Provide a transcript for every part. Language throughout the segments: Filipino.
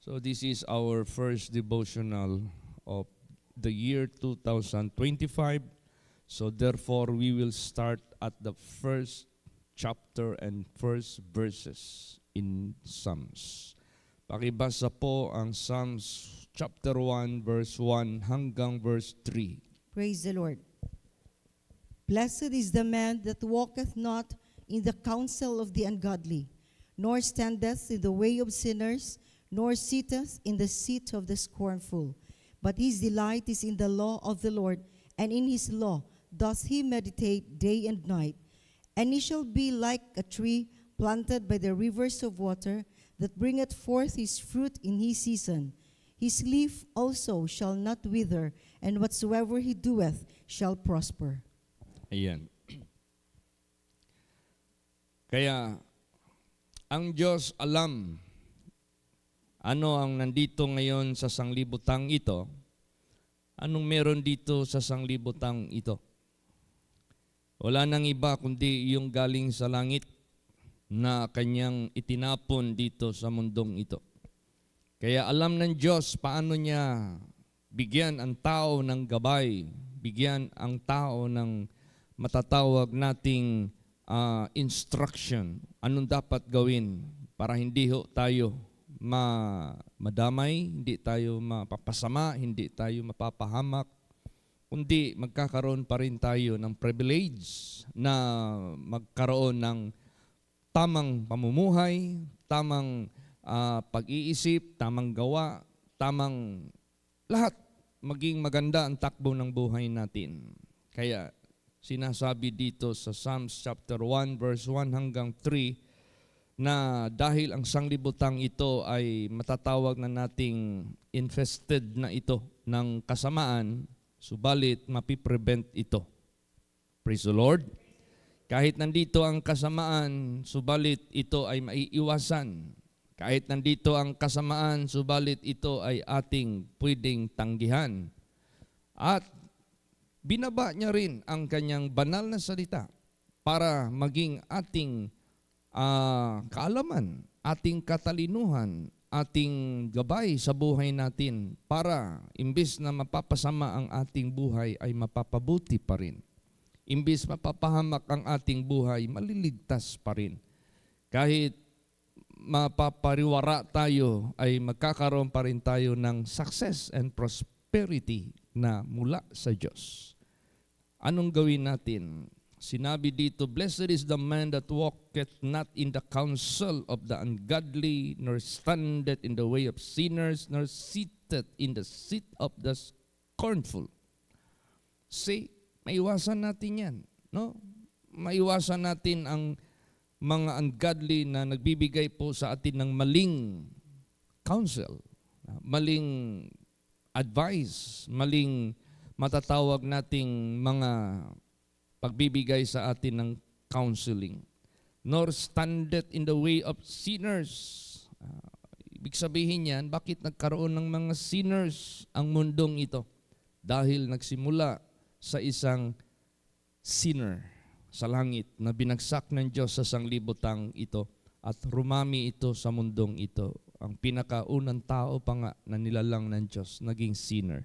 So this is our first devotional of the year 2025. So therefore, we will start at the first chapter and first verses in Psalms. Pakibasa po ang Psalms chapter 1, verse 1 hanggang verse 3. Praise the Lord. Blessed is the man that walketh not in the counsel of the ungodly, nor standeth in the way of sinners, nor sitteth in the seat of the scornful. But his delight is in the law of the Lord, and in his law doth he meditate day and night. And he shall be like a tree planted by the rivers of water, that bringeth forth his fruit in his season. His leaf also shall not wither, and whatsoever he doeth shall prosper. Ayan. Kaya, ang Diyos alam ano ang nandito ngayon sa sanglibutang ito, anong meron dito sa sanglibutang ito. Wala nang iba kundi yung galing sa langit na kanyang itinapon dito sa mundong ito. Kaya alam ng Diyos paano niya bigyan ang tao ng gabay, bigyan ang tao ng matatawag nating instruction. Anong dapat gawin para hindi tayo madamay, hindi tayo mapapasama, hindi tayo mapapahamak, kundi magkakaroon pa rin tayo ng privilege na magkaroon ng tamang pamumuhay, tamang pag-iisip, tamang gawa, tamang lahat. Maging maganda ang takbo ng buhay natin. Kaya sinasabi dito sa Psalms chapter 1 verse 1 hanggang 3 na dahil ang sanglibutang ito ay matatawag na nating infested na ito ng kasamaan, subalit mapiprevent ito. Praise the Lord. Kahit nandito ang kasamaan, subalit ito ay maiiwasan. Kahit nandito ang kasamaan, subalit ito ay ating pwedeng tanggihan. At binaba niya rin ang kanyang banal na salita para maging ating kaalaman, ating katalinuhan, ating gabay sa buhay natin para imbis na mapapasama ang ating buhay ay mapapabuti pa rin. Imbis mapapahamak ang ating buhay, maliligtas pa rin. Kahit mapapariwara tayo, ay magkakaroon pa rin tayo ng success and prosperity na mula sa Diyos. Anong gawin natin? Sinabi dito, blessed is the man that walketh not in the counsel of the ungodly, nor standeth in the way of sinners, nor sitteth in the seat of the scornful. See, maiwasan natin yan. No? Maiwasan natin ang mga ungodly na nagbibigay po sa atin ng maling counsel, maling advice, maling matatawag nating mga pagbibigay sa atin ng counseling. Nor standeth in the way of sinners. Ibig sabihin yan, bakit nagkaroon ng mga sinners ang mundong ito? Dahil nagsimula sa isang sinner sa langit na binagsak ng Diyos sa sanglibutang ito at rumami ito sa mundong ito. Ang pinakaunang tao pa nga na nilalang ng Diyos, naging sinner.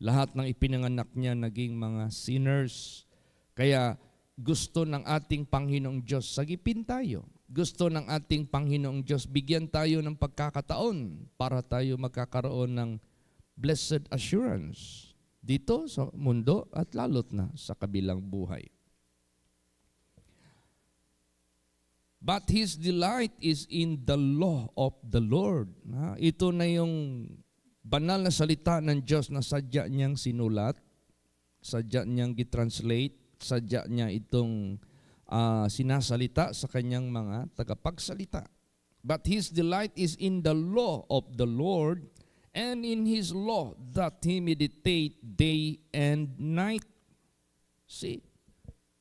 Lahat ng ipinanganak niya naging mga sinners. Kaya gusto ng ating Panginoong Diyos, sagipin tayo. Gusto ng ating Panginoong Diyos, bigyan tayo ng pagkakataon para tayo magkakaroon ng blessed assurance dito sa mundo at lalot na sa kabilang buhay. But his delight is in the law of the Lord. Ito na yung banal na salita ng Diyos na sadya niyang sinulat, sadya niyang gitranslate, sadya niya itong sinasalita sa kanyang mga tagapagsalita. But his delight is in the law of the Lord, and in his law that he meditate day and night. See,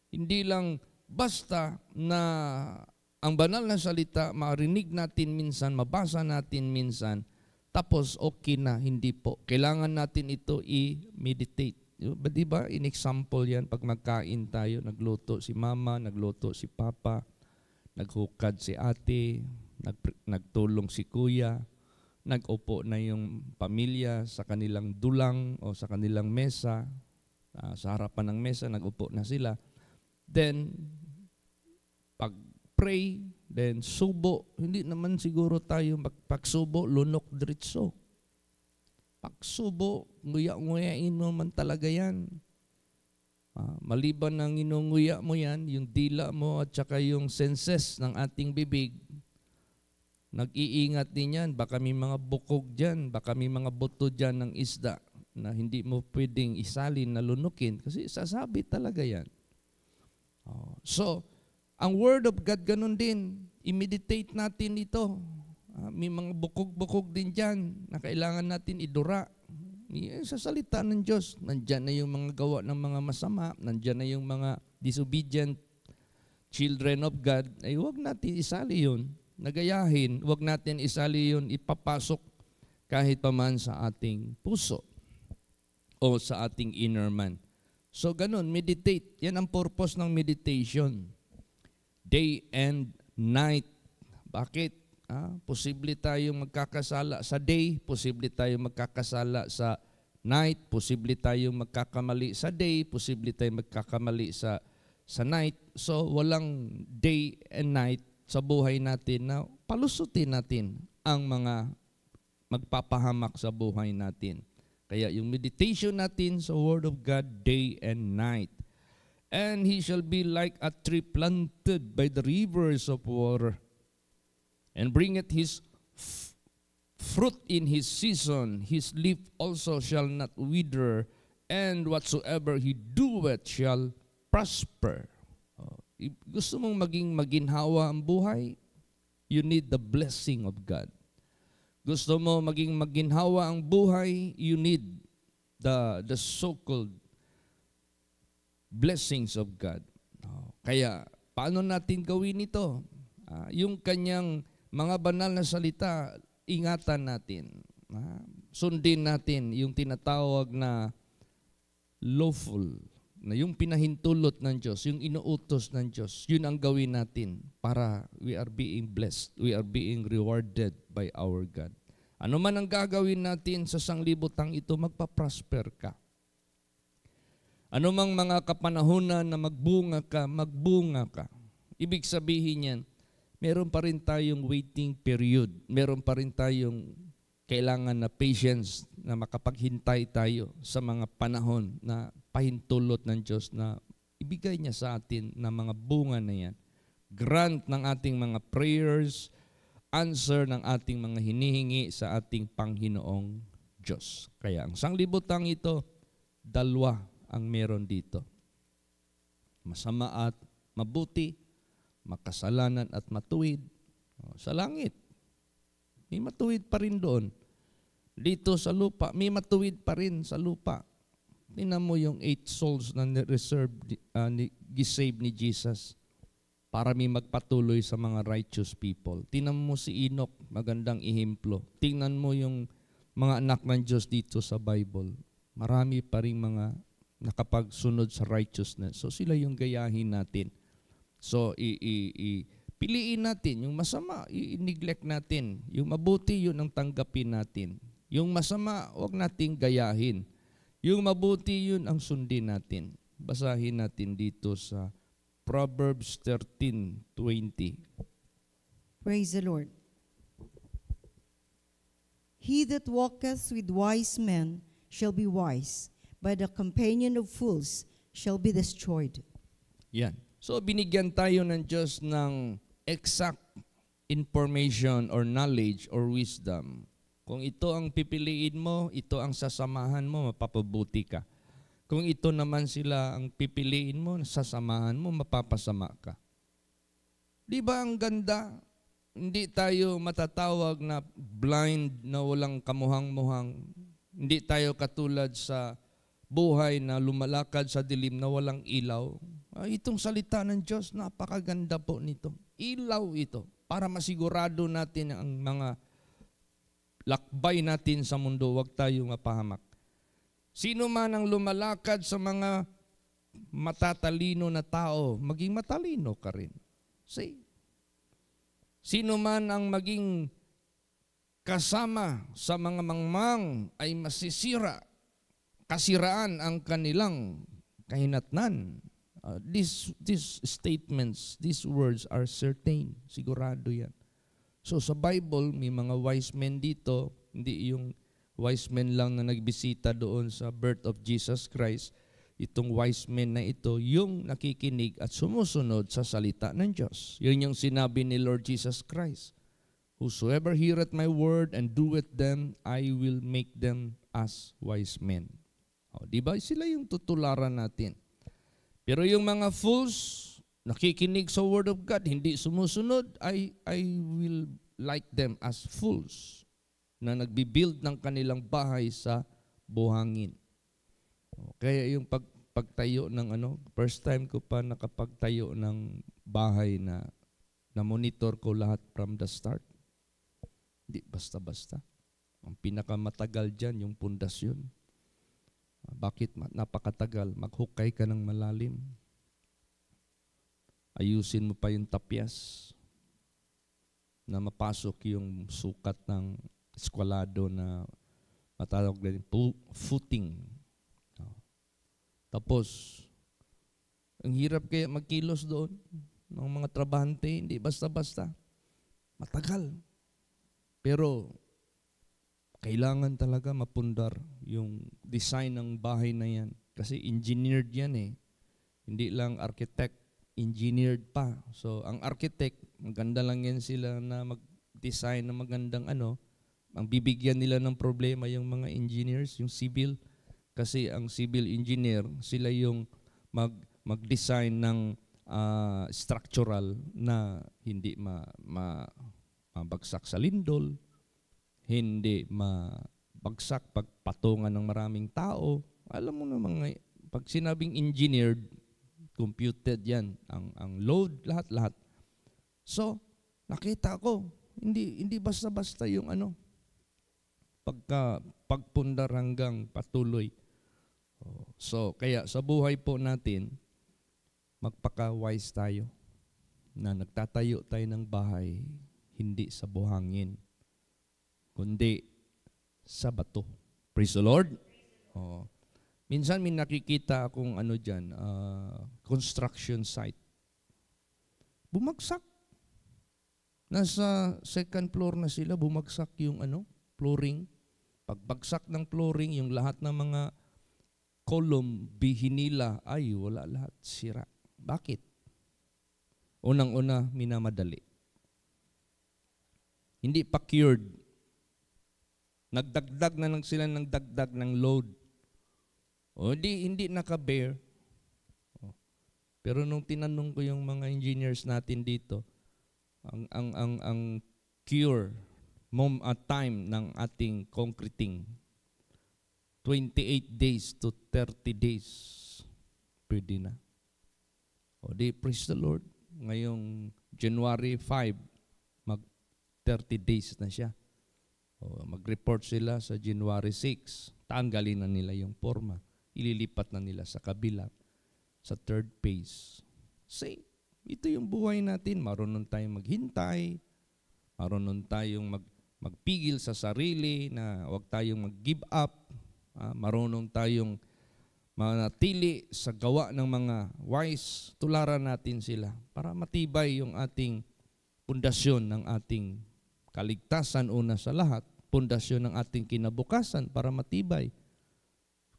hindi lang basta na ang banal na salita, marinig natin minsan, mabasa natin minsan, tapos okay na, hindi po. Kailangan natin ito i-meditate. Di ba, in example yan, pag magkain tayo, nagluto si mama, nagluto si papa, naghukad si ate, nagtulong si kuya, nag-upo na yung pamilya sa kanilang dulang o sa kanilang mesa, sa harapan ng mesa, nag-upo na sila. Then, pag-pray, then subo. Hindi naman siguro tayo pagsubo, lunok diretso. Pagsubo, nguya-nguyain mo man talaga yan. Maliban ng inunguya mo yan, yung dila mo at saka yung senses ng ating bibig, nag-iingat din yan. Baka may mga bukog dyan, baka may mga buto dyan ng isda na hindi mo pwedeng isalin na lunukin kasi sasabi talaga yan. So, ang Word of God ganun din. I-meditate natin ito. May mga bukog-bukog din dyan na kailangan natin idura. Sa salita ng Diyos, nandyan na yung mga gawa ng mga masama, nandyan na yung mga disobedient children of God, ay huwag natin isali yun, nagayahin, huwag natin isali yun, ipapasok kahit paman sa ating puso o sa ating inner man. So ganun, meditate. Yan ang purpose ng meditation. Day and night. Bakit? Posible tayong magkakasala sa day, posible tayong magkakasala sa night, posible tayong magkakamali sa day, posible tayong magkakamali sa night. So walang day and night sa buhay natin na palusutin natin ang mga magpapahamak sa buhay natin. Kaya yung meditation natin sa Word of God day and night. And he shall be like a tree planted by the rivers of water, and bringeth his fruit in his season. His leaf also shall not wither, and whatsoever he doeth shall prosper. Gusto mong maging maginhawa ang buhay? You need the blessing of God. Gusto mo maging maginhawa ang buhay? You need the so-called blessings of God. Kaya, paano natin gawin ito? Yung kanyang mga banal na salita, ingatan natin. Sundin natin yung tinatawag na lawful, na yung pinahintulot ng Diyos, yung inuutos ng Diyos, yun ang gawin natin para we are being blessed, we are being rewarded by our God. Ano man ang gagawin natin sa sanglibutang ito, magpa-prosper ka. Ano mang mga kapanahunan na magbunga ka. Ibig sabihin yan, meron pa rin tayong waiting period. Meron pa rin tayong kailangan na patience na makapaghintay tayo sa mga panahon na pahintulot ng Diyos na ibigay niya sa atin na mga bunga na yan. Grant ng ating mga prayers, answer ng ating mga hinihingi sa ating Panginoong Diyos. Kaya ang sanglibutang ito, dalawa ang meron dito. Masama at mabuti, makasalanan at matuwid. Sa langit, may matuwid pa rin doon. Dito sa lupa, may matuwid pa rin sa lupa. Tingnan mo yung 8 souls na reserved, gisave ni Jesus para may magpatuloy sa mga righteous people. Tingnan mo si Enoch, magandang ihemplo. Tingnan mo yung mga anak ng Diyos dito sa Bible. Marami pa rin mga nakapagsunod sa righteousness. So sila yung gayahin natin. So piliin natin. Yung masama, i-neglect natin. Yung mabuti, yun ang tanggapin natin. Yung masama, huwag nating gayahin. Yung mabuti, yun ang sundin natin. Basahin natin dito sa Proverbs 13:20. Praise the Lord. He that walketh with wise men shall be wise, but the companion of fools shall be destroyed. Yan. So binigyan tayo ng Diyos ng exact information or knowledge or wisdom. Kung ito ang pipiliin mo, ito ang sasamahan mo, mapapabuti ka. Kung ito naman sila ang pipiliin mo, sasamahan mo, mapapasama ka. Di ba ang ganda? Hindi tayo matatawag na blind na walang kamuhang-muhang. Hindi tayo katulad sa buhay na lumalakad sa dilim na walang ilaw. Itong salita ng Diyos, napakaganda po nito. Ilaw ito para masigurado natin ang mga lakbay natin sa mundo, huwag tayong mapahamak. Sino man ang lumalakad sa mga matatalino na tao, maging matalino ka rin. See? Sino man ang maging kasama sa mga mangmang ay masisira, kasiraan ang kanilang kahinatnan. These statements, these words are certain. Sigurado yan. So sa Bible, may mga wise men dito, hindi yung wise men lang na nagbisita doon sa birth of Jesus Christ. Itong wise men na ito, yung nakikinig at sumusunod sa salita ng Diyos. Yun yung sinabi ni Lord Jesus Christ. Whosoever heareth my word and doeth them, I will make them as wise men. Diba? Sila yung tutularan natin. Pero yung mga fools, nakikinig sa word of God, hindi sumusunod, I will like them as fools na nagbibuild ng kanilang bahay sa buhangin. Kaya yung pagtayo ng first time ko pa nakapagtayo ng bahay na monitor ko lahat from the start. Hindi basta-basta. Ang pinakamatagal dyan, yung pundasyon. Bakit napakatagal? Maghukay ka ng malalim. Ayusin mo pa yung tapyas na mapasok yung sukat ng eskwalado na matawag din footing. Tapos, ang hirap kaya magkilos doon ng mga trabahante, hindi basta-basta. Matagal. Pero, kailangan talaga mapundar yung design ng bahay na yan. Kasi engineered yan eh. Hindi lang architect, engineered pa. So, ang architect, maganda lang yan sila na mag-design ng magandang ang bibigyan nila ng problema yung mga engineers, yung civil. Kasi ang civil engineer, sila yung mag-design ng structural na hindi mabagsak sa lindol, hindi mabagsak pagpatungan ng maraming tao. Alam mo naman, pag sinabing engineered, computed yan, ang load, lahat-lahat. So, nakita ko, hindi basta-basta yung pagpundar hanggang patuloy. So, kaya sa buhay po natin, magpaka-wise tayo na nagtatayo tayo ng bahay, hindi sa buhangin, kundi sa bato. Praise the Lord. Minsan may nakikita akong dyan, construction site. Bumagsak. Nasa second floor na sila, bumagsak yung flooring. Pagbagsak ng flooring, yung lahat ng mga column, hinila, ay wala lahat, sira. Bakit? Unang-una, minamadali. Hindi pa cured. Nagdagdag na lang sila ng dagdag ng load. Hindi naka-bear. Pero nung tinanong ko yung mga engineers natin dito, ang cure time ng ating concreting 28 days to 30 days pwede na. Praise the Lord. Ngayong January 5 mag 30 days na siya. Mag-report sila sa January 6. Tanggalin na nila yung forma. Ililipat na nila sa kabila, sa third phase. Say, ito yung buhay natin. Marunong tayong maghintay. Marunong tayong magpigil sa sarili na huwag tayong mag-give up. Marunong tayong manatili sa gawa ng mga wise. Tularan natin sila para matibay yung ating pundasyon ng ating kaligtasan una sa lahat, pundasyon ng ating kinabukasan para matibay.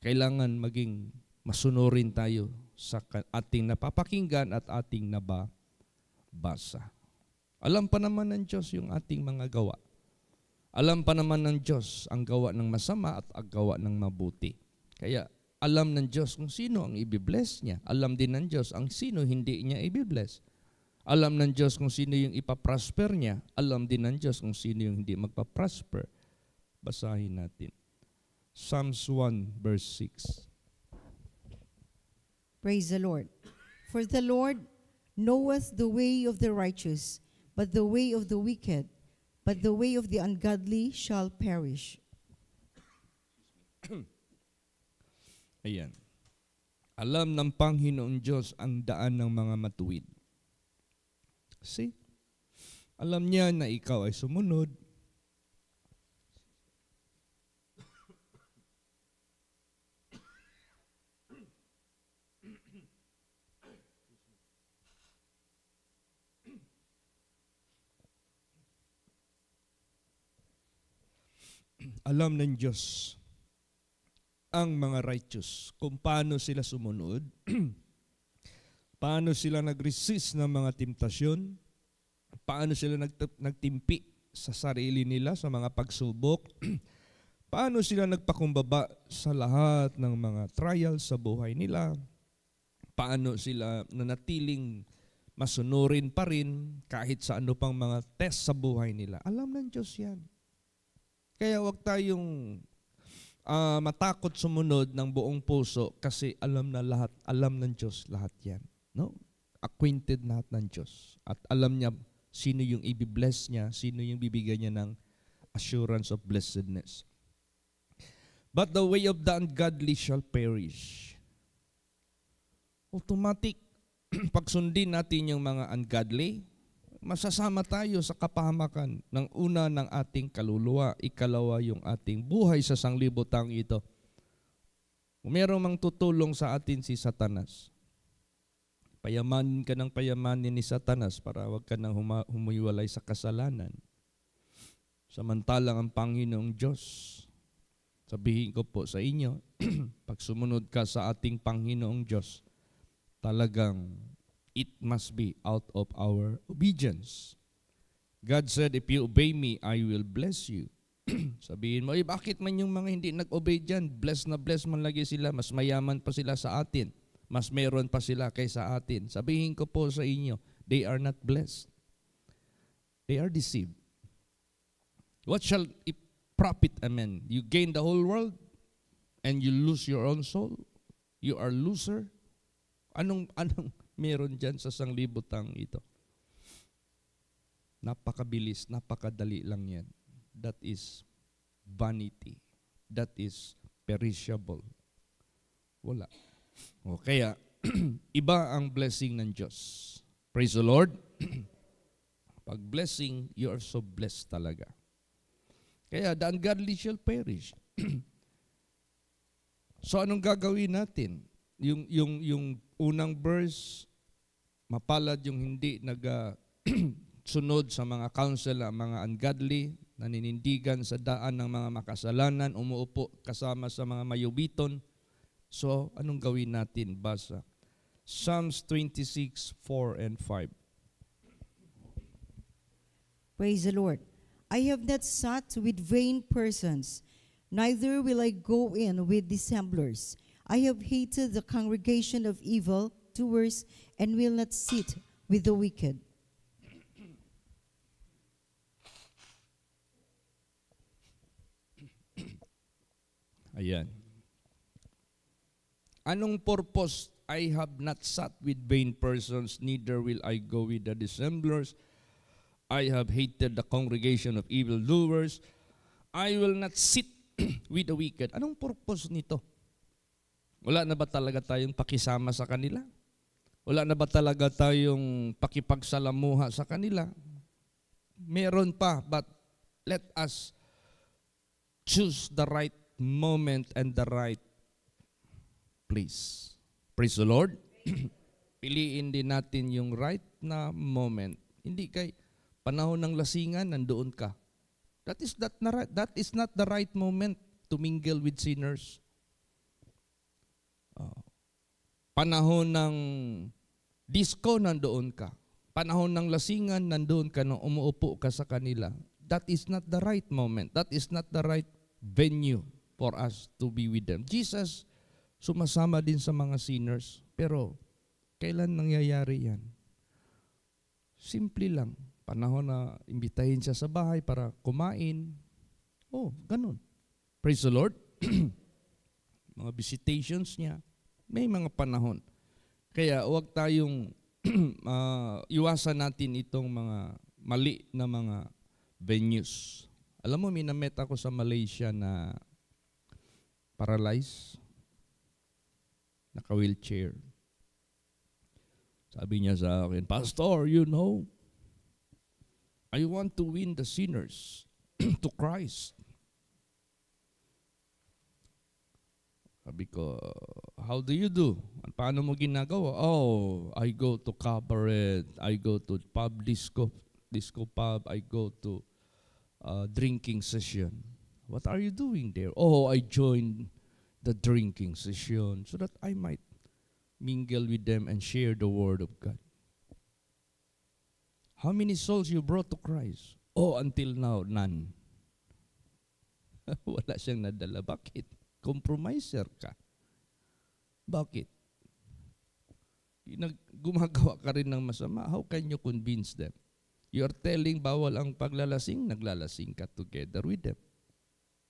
Kailangan maging masunurin tayo sa ating napapakinggan at ating nababasa. Alam pa naman ng Diyos yung ating mga gawa. Alam pa naman ng Diyos ang gawa ng masama at ang gawa ng mabuti. Kaya alam ng Diyos kung sino ang ibibless niya. Alam din ng Diyos ang sino hindi niya ibibless. Alam ng Diyos kung sino yung ipaprosper niya. Alam din ng Diyos kung sino yung hindi magpaprosper. Basahin natin. Psalms 1 verse 6. Praise the Lord. For the Lord knoweth the way of the righteous, but the way of the wicked, but the way of the ungodly shall perish. Ayan. Alam ng Panginoon Diyos ang daan ng mga matuwid. See? Alam niya na ikaw ay sumunod. alam ng Diyos ang mga righteous kung paano sila sumunod, paano sila nag-resist ng mga temptasyon, paano sila nagtimpi sa sarili nila sa mga pagsubok, paano sila nagpakumbaba sa lahat ng mga trials sa buhay nila, paano sila nanatiling masunurin pa rin kahit sa ano pang mga test sa buhay nila. Alam ng Diyos yan. Kaya huwag tayong matakot sumunod ng buong puso kasi alam ng Diyos lahat yan. No? Acquainted lahat ng Diyos. At alam niya sino yung i-bless niya, sino yung bibigyan niya ng assurance of blessedness. But the way of the ungodly shall perish. Automatic, pag sundin natin yung mga ungodly, masasama tayo sa kapahamakan ng una ng ating kaluluwa, ikalawa yung ating buhay sa sanglibutang ito. Kung merong mang tutulong sa atin si Satanas, payamanin ka ng payamanin ni Satanas para wag ka nang humuiwalay sa kasalanan. Samantalang ang Panginoong Diyos, sabihin ko po sa inyo, pag sumunod ka sa ating Panginoong Diyos, talagang it must be out of our obedience. God said, if you obey me, I will bless you. Sabihin mo, bakit man yung mga hindi nag-obey dyan? Bless na bless man lagi sila, mas mayaman pa sila sa atin. Mas meron pa sila kaysa atin. Sabihin ko po sa inyo, they are not blessed. They are deceived. What shall it profit a man? You gain the whole world and you lose your own soul? You are loser? Anong meron dyan sa sanglibutang ito? Napakabilis, napakadali lang yan. That is vanity. That is perishable. Wala. O kaya, iba ang blessing ng Diyos. Praise the Lord. Pag blessing, you are so blessed talaga. Kaya, the ungodly shall perish. So, anong gagawin natin? Yung unang verse, mapalad yung hindi sunod sa mga counsel, mga ungodly, naninindigan sa daan ng mga makasalanan, umuupo kasama sa mga mayubiton. So, anong gawin natin? Basa. Psalms 26, 4 and 5. Praise the Lord. I have not sat with vain persons, neither will I go in with dissemblers. I have hated the congregation of evil doers, and will not sit with the wicked. Ayan. Anong purpose? I have not sat with vain persons, neither will I go with the dissemblers. I have hated the congregation of evildoers. I will not sit with the wicked. Anong purpose nito? Wala na ba talaga tayong pakisama sa kanila? Wala na ba talaga tayong pakipagsalamuha sa kanila? Meron pa, but let us choose the right moment and the right place. Praise the Lord. Piliin din natin yung right na moment. Hindi kay panahon ng lasingan, nandoon ka. That is not the right moment to mingle with sinners. Panahon ng disco, nandoon ka. Panahon ng lasingan, nandoon ka nung umuupo ka sa kanila. That is not the right moment. That is not the right venue for us to be with them. Jesus sumasama din sa mga sinners. Pero, kailan nangyayari yan? Simple lang. Panahon na imbitahin siya sa bahay para kumain. Oh, ganun. Praise the Lord. Mga visitations niya. May mga panahon. Kaya huwag tayong iwasan natin itong mga mali na mga venues. Alam mo, minamet ako sa Malaysia na paralyzed. Naka-wheelchair. Sabi niya sa akin, Pastor, you know, I want to win the sinners to Christ. Sabi ko, how do you do? Paano mo ginagawa? Oh, I go to cabaret, I go to disco pub, I go to drinking session. What are you doing there? Oh, I joined the drinking session so that I might mingle with them and share the word of God. How many souls you brought to Christ? Oh, until now, none. Wala siyang nadala. Bakit? Compromiser ka. Bakit? Gumagawa ka rin ng masama. How can you convince them? You are telling bawal ang paglalasing, naglalasing ka together with them.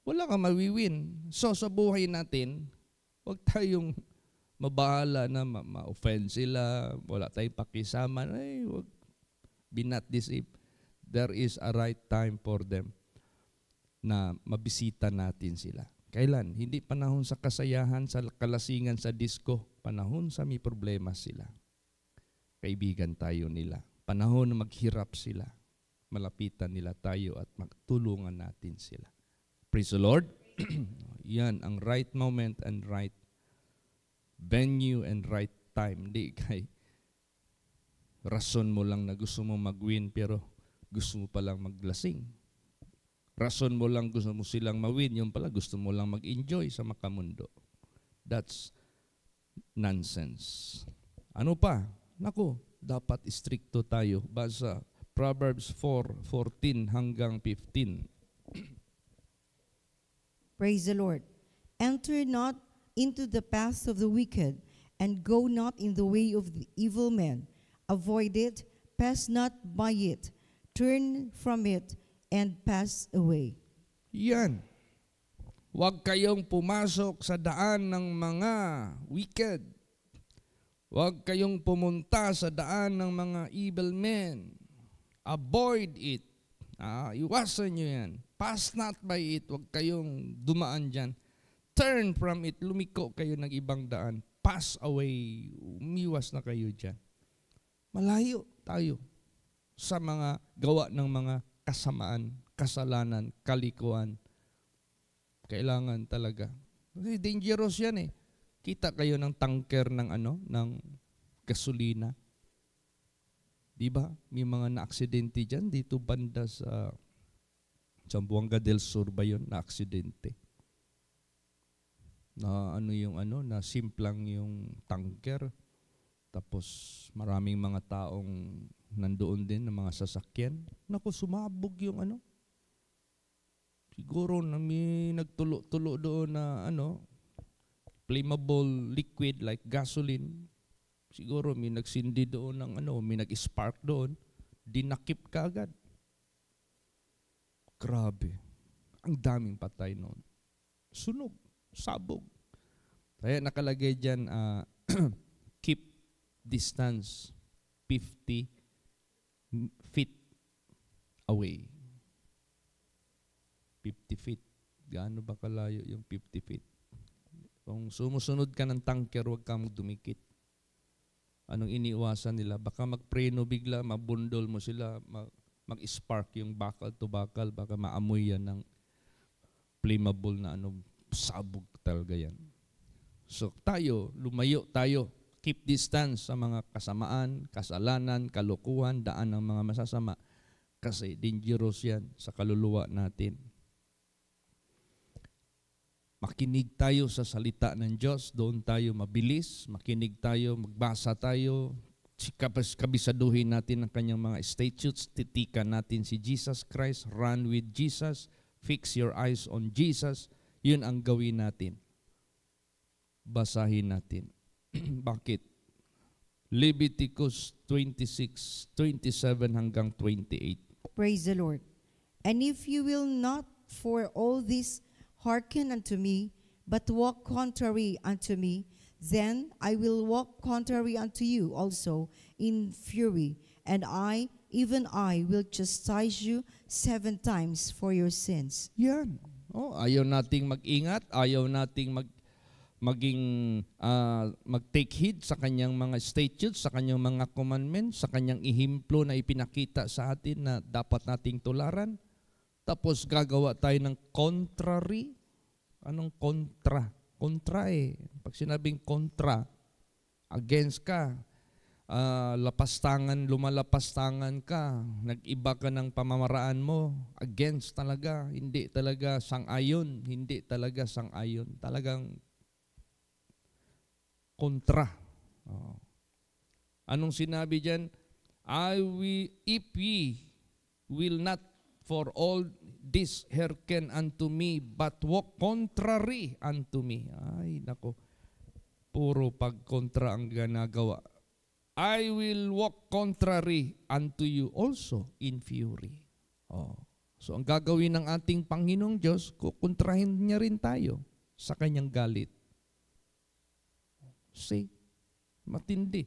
Wala kang mawiwin. So sa buhay natin, huwag tayong mabahala na ma-offend sila, wala tayong pakisama. Ay, huwag. Be not deceived. There is a right time for them na mabisita natin sila. Kailan? Hindi panahon sa kasayahan, sa kalasingan, sa disco. Panahon sa may problema sila. Kaibigan tayo nila. Panahon na maghirap sila. Malapitan nila tayo at magtulungan natin sila. Praise the Lord. Yan ang right moment and right venue and right time. Hindi kay rason mo lang na gusto mo mag-win pero gusto mo palang maglasing. Rason mo lang gusto mo silang ma-win, yung pala gusto mo lang mag-enjoy sa makamundo. That's nonsense. Ano pa? Naku, dapat stricto tayo. Basa Proverbs 4:14 hanggang 15. Praise the Lord. Enter not into the paths of the wicked, and go not in the way of the evil men. Avoid it, pass not by it, turn from it, and pass away. Yan. Huwag kayong pumasok sa daan ng mga wicked. Huwag kayong pumunta sa daan ng mga evil men. Avoid it. Iwasan nyo yan. Pass not by it. Huwag kayong dumaan dyan. Turn from it. Lumiko kayo ng ibang daan. Pass away. Umiwas na kayo dyan. Malayo tayo sa mga gawa ng mga kasamaan, kasalanan, kalikuan. Kailangan talaga. Kasi dangerous yan eh. Kita kayo ng tanker ng ng gasolina. Di ba? May mga na-aksidente dyan dito banda sa Zamboanga del Sur ba yun? Na-aksidente. Na na simplang yung tanker. Tapos maraming mga taong nandoon din ng mga sasakyan. Naku, sumabog yung Siguro na may nagtulo-tulo doon na flammable liquid like gasoline. Siguro may nagsindi doon ng may nag-spark doon. Dinakip ka agad. Grabe. Ang daming patay noon. Sunog. Sabog. Kaya nakalagay dyan, keep distance 50 feet away. 50 feet. Gaano ba kalayo yung 50 feet? Kung sumusunod ka ng tanker, huwag kang dumikit. Anong iniiwasan nila? Baka magpreno bigla, mabundol mo sila, mag-spark yung bakal to bakal, baka maamoy yan ng flammable na sabog talaga yan. So tayo, lumayo tayo. Keep distance sa mga kasamaan, kasalanan, kalukuhan, daan ng mga masasama. Kasi dangerous yan sa kaluluwa natin. Makinig tayo sa salita ng Diyos, doon tayo mabilis, makinig tayo, magbasa tayo, kabisaduhin natin ang kanyang mga statutes, titikan natin si Jesus Christ, run with Jesus, fix your eyes on Jesus, yun ang gawin natin. Basahin natin. Bakit? Leviticus 26:27 hanggang 28. Praise the Lord. And if you will not for all this hearken unto me, but walk contrary unto me, then I will walk contrary unto you also in fury, and I, even I, will chastise you 7 times for your sins. Yan. Ayaw nating mag-ingat, ayaw nating mag-take heed sa kanyang mga statutes, sa kanyang mga commandments, sa kanyang ihimplo na ipinakita sa atin na dapat nating tularan. Tapos gagawa tayo ng contrary. Anong kontra? Kontra eh. Pag sinabing kontra, against ka, lumalapastangan ka, nag-iba ka ng pamamaraan mo, against talaga, hindi talaga sang-ayon, talagang kontra. Anong sinabi diyan? If ye will not for all this hearken unto me, but walk contrary unto me. Ay, nako. Puro pagkontra ang ginagawa. I will walk contrary unto you also in fury. So ang gagawin ng ating Panginoong Diyos, kukontrahin niya rin tayo sa kanyang galit. See? Matindi.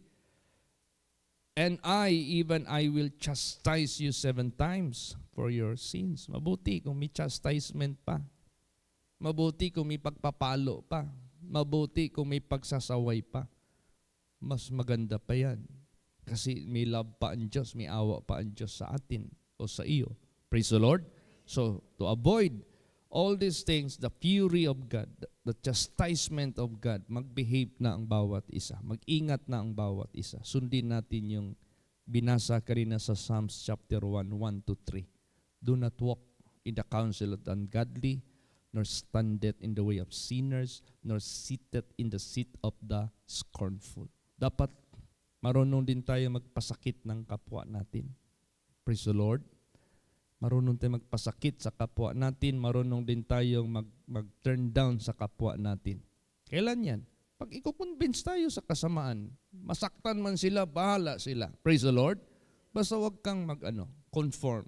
And I will chastise you 7 times for your sins. Mabuti kung may chastisement pa. Mabuti kung may pagpapalo pa. Mabuti kung may pagsasaway pa. Mas maganda pa yan. Kasi may love pa ang Diyos, may awa pa ang Diyos sa atin o sa iyo. Praise the Lord. So, to avoid all these things, the fury of God, the chastisement of God, mag-behave na ang bawat isa. Mag-ingat na ang bawat isa. Sundin natin yung binasa kanina sa Psalms chapter 1, 1-3. Do not walk in the counsel of the ungodly, nor standeth in the way of sinners, nor sitteth in the seat of the scornful. Dapat marunong din tayo magpasakit ng kapwa natin. Praise the Lord. Marunong tayong magpasakit sa kapwa natin, marunong din tayong mag-turn down sa kapwa natin. Kailan yan? Pag i-convince tayo sa kasamaan, masaktan man sila, bahala sila. Praise the Lord. Basta huwag kang conform.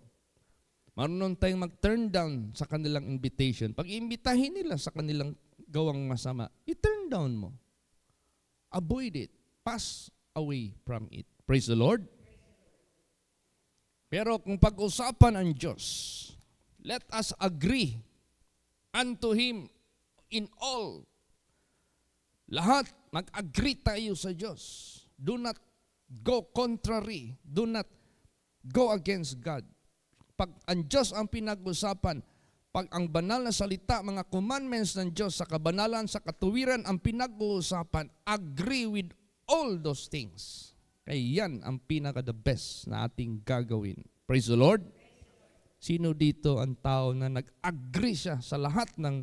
Marunong tayong mag-turn down sa kanilang invitation. Pag iimbitahin nila sa kanilang gawang masama, i-turn down mo. Avoid it. Pass away from it. Praise the Lord. Pero kung pag-usapan ang Diyos, let us agree unto Him in all. Lahat, mag-agree tayo sa Diyos. Do not go contrary. Do not go against God. Pag ang Diyos ang pinag-usapan, pag ang banal na salita, mga commandments ng Diyos sa kabanalan, sa katuwiran, ang pinag-uusapan, agree with all those things. Kaya yan ang pinaka-the best na ating gagawin. Praise the Lord. Sino dito ang tao na nag-agree siya sa lahat ng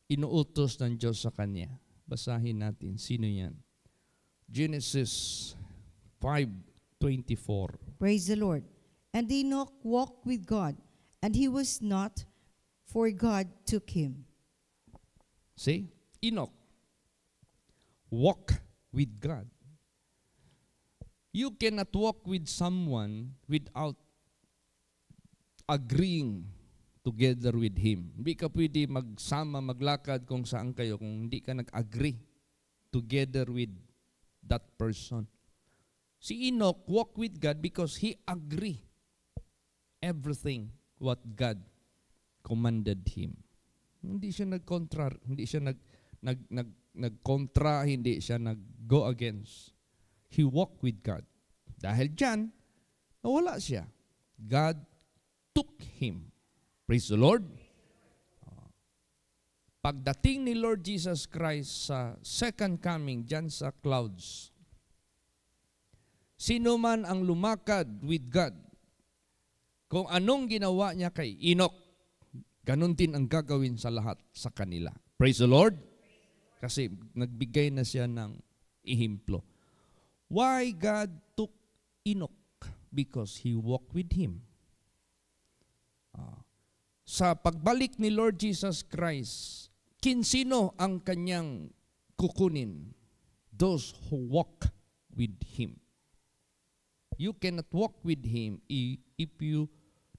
inuutos ng Diyos sa kanya? Basahin natin. Sino yan? Genesis 5:24. Praise the Lord. And Enoch walked with God, and he was not, for God took him. See? Enoch. Walk with God. You cannot walk with someone without agreeing together with him. Hindi ka pwede magsama, maglakad kung saan kayo kung hindi ka nag-agree together with that person. Si Enoch walked with God because he agreed everything what God commanded him. Hindi siya nagkontra, hindi siya nagkontra, hindi siya nag-go against. He walked with God. Dahil dyan, nawala siya. God took him. Praise the Lord. Pagdating ni Lord Jesus Christ sa second coming, dyan sa clouds, sino man ang lumakad with God, kung anong ginawa niya kay Enoch, ganun din ang gagawin sa lahat sa kanila. Praise the Lord. Kasi nagbigay na siya ng ihimplo. Why God took Enoch? Because he walked with him. Sa pagbalik ni Lord Jesus Christ, kinsino ang kanyang kukunin? Those who walk with him. You cannot walk with him if you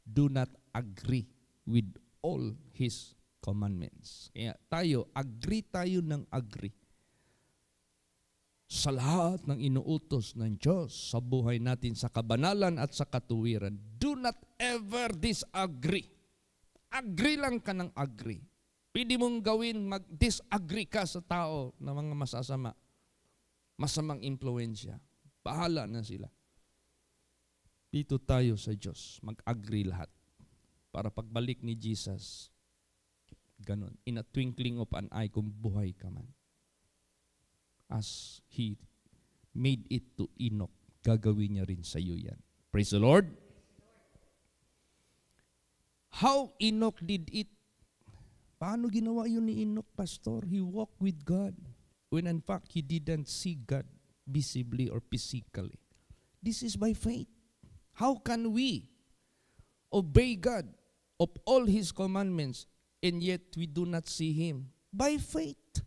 do not agree with all his commandments. Kaya tayo, agree tayo ng agree sa lahat ng inuutos ng Diyos sa buhay natin, sa kabanalan at sa katuwiran. Do not ever disagree. Agree lang ka ng agree. Pwede mong gawin, mag-disagree ka sa tao na mga masasama, masamang impluensya. Bahala na sila. Dito tayo sa Diyos, mag-agree lahat. Para pagbalik ni Jesus, ganun, in a twinkling of an eye, kung buhay ka man. As he made it to Enoch gagawin niya rin sa iyo yan. Praise the Lord. How Enoch did it? Paano ginawa yun ni Enoch, Pastor? He walked with God when in fact he didn't see God visibly or physically. This is by faith. How can we obey God of all His commandments and yet we do not see Him? By faith.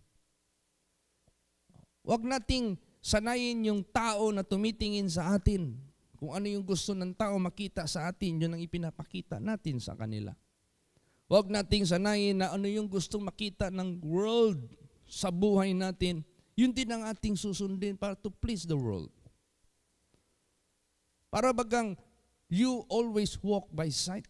Huwag nating sanayin yung tao na tumitingin sa atin. Kung ano yung gusto ng tao makita sa atin, yun ang ipinapakita natin sa kanila. Huwag nating sanayin na ano yung gustong makita ng world sa buhay natin, yun din ang ating susundin para to please the world. Para bagang you always walk by sight.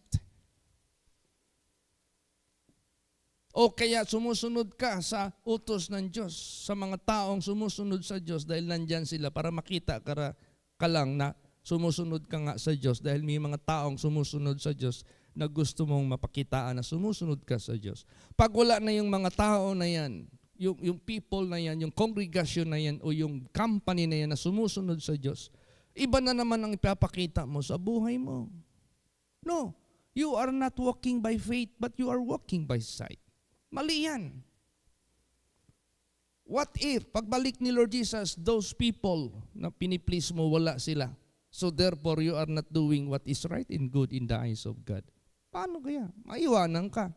O kaya sumusunod ka sa utos ng Diyos, sa mga taong sumusunod sa Diyos dahil nandyan sila para makita ka lang na sumusunod ka nga sa Diyos dahil may mga taong sumusunod sa Diyos na gusto mong mapakitaan na sumusunod ka sa Diyos. Pag wala na yung mga tao na yan, yung people na yan, yung congregation na yan, o yung company na yan na sumusunod sa Diyos, iba na naman ang ipapakita mo sa buhay mo. No, you are not walking by faith, but you are walking by sight. Mali yan. What if, pagbalik ni Lord Jesus, those people na piniplease mo, wala sila. So therefore, you are not doing what is right and good in the eyes of God. Paano kaya? Maiwanan ka.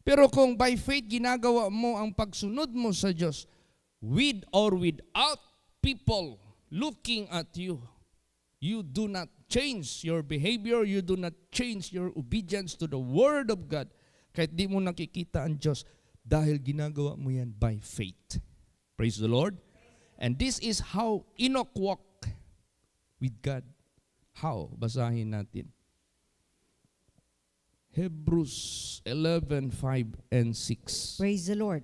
Pero kung by faith ginagawa mo ang pagsunod mo sa Diyos, with or without people looking at you, you do not change your behavior, you do not change your obedience to the Word of God, kahit di mo nakikita ang Diyos, dahil ginagawa mo yan by faith. Praise the Lord. And this is how Enoch walked with God. How? Basahin natin. Hebrews 11:5 and 6. Praise the Lord.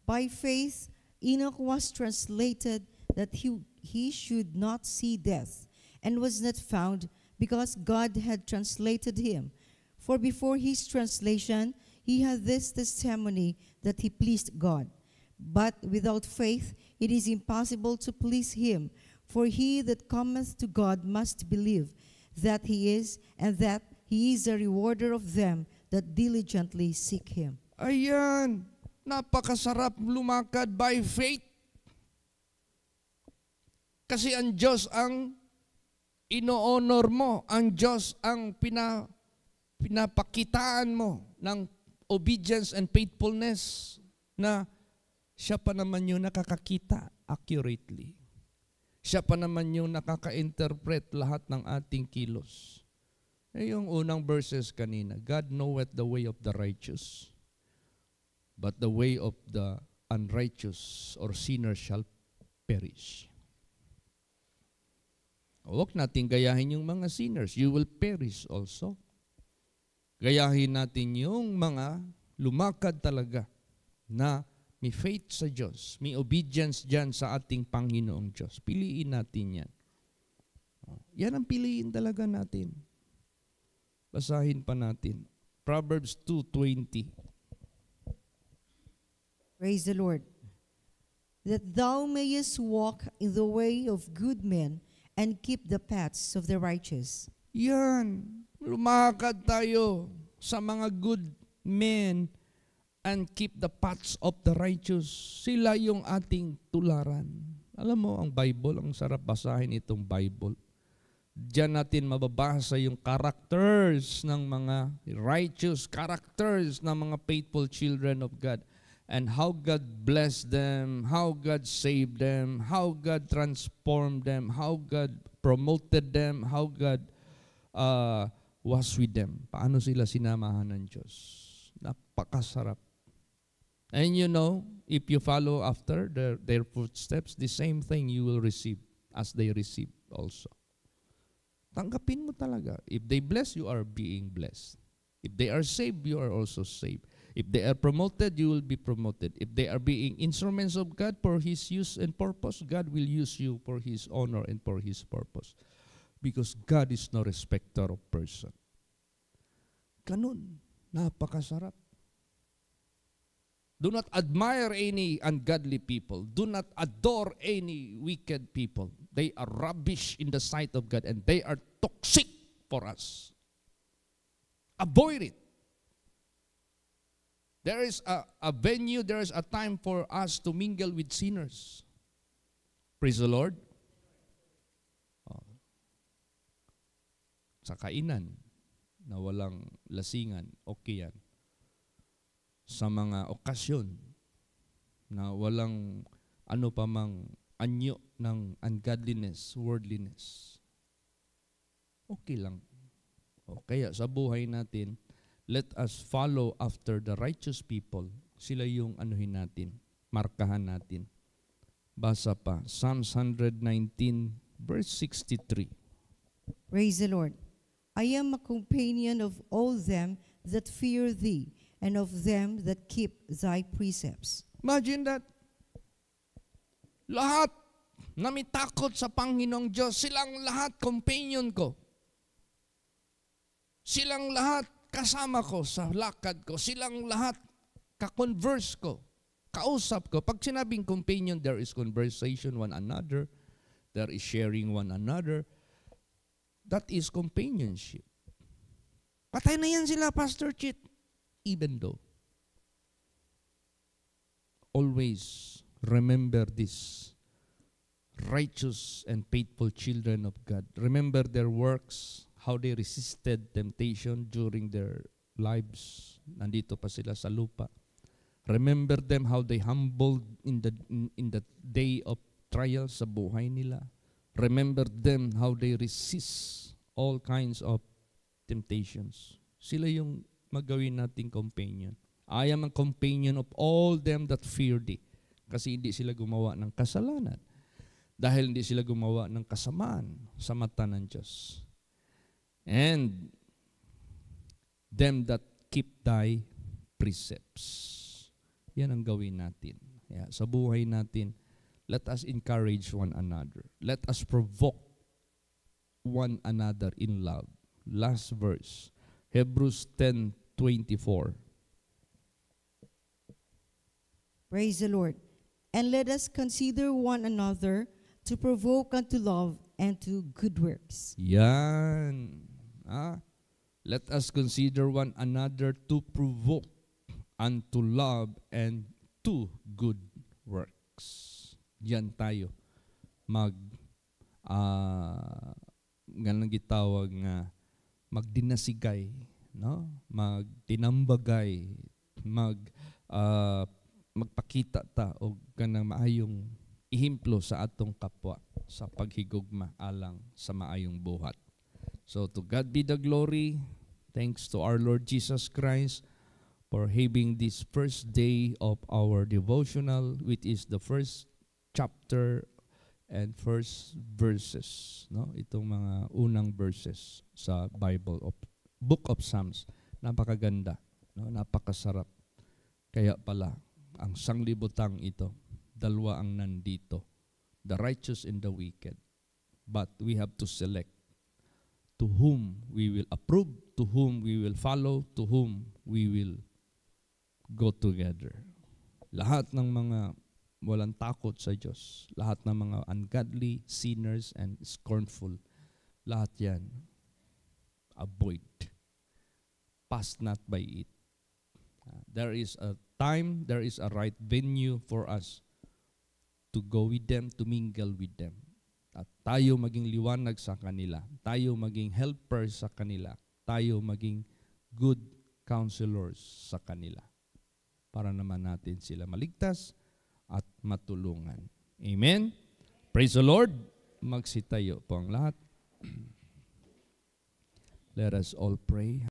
By faith, Enoch was translated that he should not see death, and was not found because God had translated him. For before his translation, he had this testimony that he pleased God. But without faith, it is impossible to please him. For he that cometh to God must believe that he is, and that he is a rewarder of them that diligently seek him. Ayan, napakasarap lumakad by faith. Kasi ang Diyos ang ino-honor mo, ang Diyos ang pinapakitaan mo ng obedience and faithfulness na siya pa naman yung nakakakita accurately. Siya pa naman yung nakaka-interpret lahat ng ating kilos. Yung unang verses kanina, God knoweth the way of the righteous, but the way of the unrighteous or sinner shall perish. Huwag natin gayahin yung mga sinners. You will perish also. Gayahin natin yung mga lumakad talaga na may faith sa Diyos, may obedience dyan sa ating Panginoong Diyos. Piliin natin yan. Yan ang piliin talaga natin. Basahin pa natin. Proverbs 2:20. Praise the Lord. That thou mayest walk in the way of good men and keep the paths of the righteous. Yan. Lumakad tayo sa mga good men and keep the paths of the righteous. Sila yung ating tularan. Alam mo, ang Bible, ang sarap basahin itong Bible. Diyan natin mababasa yung characters ng mga righteous, characters ng mga faithful children of God, and how God blessed them, how God saved them, how God transformed them, how God promoted them, how God was with them. Paano sila sinamahan ng Diyos? Napakasarap. And you know, if you follow after their footsteps, the same thing you will receive as they receive also. Tanggapin mo talaga. If they bless, you are being blessed. If they are saved, you are also saved. If they are promoted, you will be promoted. If they are being instruments of God for His use and purpose, God will use you for His honor and for His purpose. Because God is no respecter of person. Ganun. Napakasarap. Do not admire any ungodly people. Do not adore any wicked people. They are rubbish in the sight of God and they are toxic for us. Avoid it. There is a venue, there is a time for us to mingle with sinners. Praise the Lord. Sa kainan na walang lasingan, okay yan. Sa mga okasyon na walang ano pa mang anyo ng ungodliness, worldliness, okay lang. O kaya sa buhay natin, let us follow after the righteous people. Sila yung anuhin natin, markahan natin. Basa pa, Psalms 119, verse 63. Praise the Lord. I am a companion of all them that fear thee, and of them that keep thy precepts. Imagine that. Lahat na may takot sa Panginoong Diyos, silang lahat companion ko. Silang lahat kasama ko sa lakad ko. Silang lahat ka-converse ko, kausap ko. Pag sinabing companion, there is conversation one another, there is sharing one another. That is companionship. Patay na yan sila, Pastor Chit. Even though, always remember this. Righteous and faithful children of God. Remember their works, how they resisted temptation during their lives. Nandito pa sila sa lupa. Remember them how they humbled in the day of trial sa buhay nila. Remember them how they resist all kinds of temptations. Sila yung magawin nating companion. I am a companion of all them that fear thee. Kasi hindi sila gumawa ng kasalanan. Dahil hindi sila gumawa ng kasamaan sa mata ng Diyos. And them that keep thy precepts. Yan ang gawin natin. Yeah, sa buhay natin, let us encourage one another. Let us provoke one another in love. Last verse, Hebrews 10:24. Praise the Lord. And let us consider one another to provoke unto love and to good works. Yan. Let us consider one another to provoke unto love and to good works. Yan tayo ganang gitawag nga magdinasigay, no? Magtinambagay, magpakita ta og kanang maayong ihimplo sa atong kapwa sa paghigugma alang sa maayong buhat. So to God be the glory. Thanks to our Lord Jesus Christ for having this first day of our devotional, which is the first chapter and first verses, no? Itong mga unang verses sa Bible of Book of Psalms. Napakaganda, no? Napakasarap. Kaya pala ang sanglibutang ito, dalawa ang nandito, the righteous and the wicked. But we have to select to whom we will approve, to whom we will follow, to whom we will go together. Lahat ng mga walang takot sa Diyos, lahat ng mga ungodly, sinners, and scornful, lahat yan, avoid. Pass not by it. There is a time, there is a right venue for us to go with them, to mingle with them. At tayo maging liwanag sa kanila, tayo maging helpers sa kanila, tayo maging good counselors sa kanila para naman natin sila maligtas at matulungan. Amen? Praise the Lord. Magsitayo po ang lahat. Let us all pray.